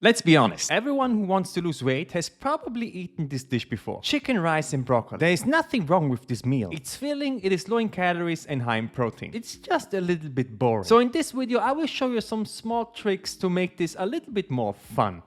Let's be honest, everyone who wants to lose weight has probably eaten this dish before. Chicken, rice and broccoli. There is nothing wrong with this meal. It's filling, it is low in calories and high in protein. It's just a little bit boring. So in this video I will show you some small tricks to make this a little bit more fun.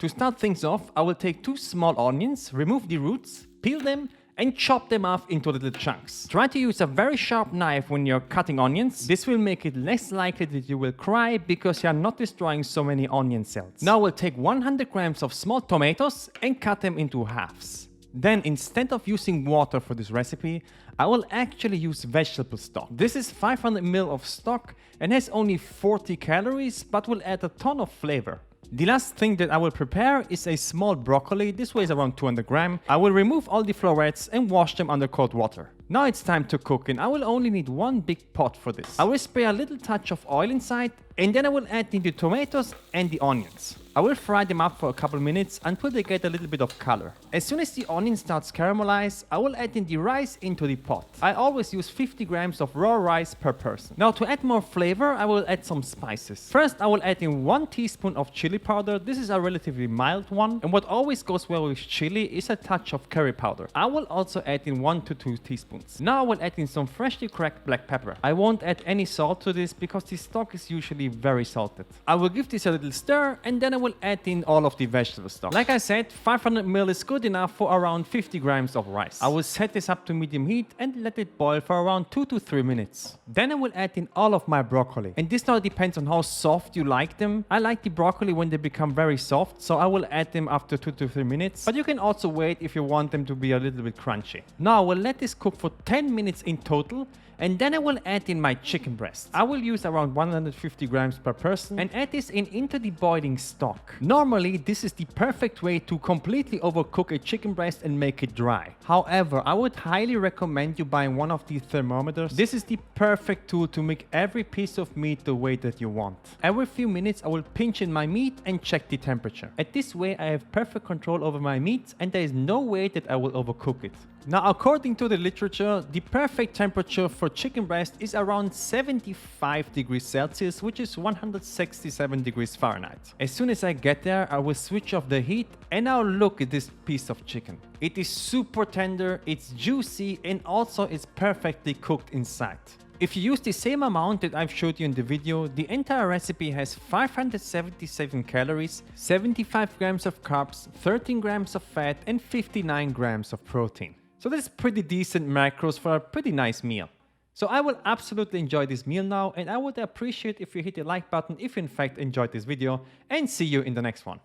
To start things off, I will take 2 small onions, remove the roots, peel them and chop them off into little chunks. Try to use a very sharp knife when you're cutting onions. This will make it less likely that you will cry because you're not destroying so many onion cells. Now we'll take 100 grams of small tomatoes and cut them into halves. Then instead of using water for this recipe, I will actually use vegetable stock. This is 500 ml of stock and has only 40 calories but will add a ton of flavor. The last thing that I will prepare is a small broccoli. This weighs around 200 grams. I will remove all the florets and wash them under cold water. Now it's time to cook and I will only need 1 big pot for this. I will spray a little touch of oil inside and then I will add in the tomatoes and the onions. I will fry them up for a couple minutes until they get a little bit of color. As soon as the onion starts caramelize, I will add in the rice into the pot. I always use 50 grams of raw rice per person. Now to add more flavor, I will add some spices. First, I will add in 1 teaspoon of chili powder. This is a relatively mild one. And what always goes well with chili is a touch of curry powder. I will also add in 1 to 2 teaspoons. Now I will add in some freshly cracked black pepper. I won't add any salt to this because the stock is usually very salted. I will give this a little stir and then I will add in all of the vegetable stock. Like I said, 500 ml is good enough for around 50 grams of rice. I will set this up to medium heat and let it boil for around 2 to 3 minutes. Then I will add in all of my broccoli. And this now depends on how soft you like them. I like the broccoli when they become very soft, so I will add them after 2 to 3 minutes. But you can also wait if you want them to be a little bit crunchy. Now I will let this cook for 10 minutes in total. And then I will add in my chicken breast. I will use around 150 grams per person and add this into the boiling stock. Normally, this is the perfect way to completely overcook a chicken breast and make it dry. However, I would highly recommend you buying one of these thermometers. This is the perfect tool to make every piece of meat the way that you want. Every few minutes, I will pinch in my meat and check the temperature. At this way, I have perfect control over my meat and there is no way that I will overcook it. Now, according to the literature, the perfect temperature for chicken breast is around 75 degrees Celsius, which is 167 degrees Fahrenheit. As soon as I get there, I will switch off the heat and I'll look at this piece of chicken. It is super tender, it's juicy, and also it's perfectly cooked inside. If you use the same amount that I've showed you in the video, the entire recipe has 577 calories, 75 grams of carbs, 13 grams of fat, and 59 grams of protein. So that's pretty decent macros for a pretty nice meal. So I will absolutely enjoy this meal now, and I would appreciate if you hit the like button if you in fact enjoyed this video, and see you in the next one.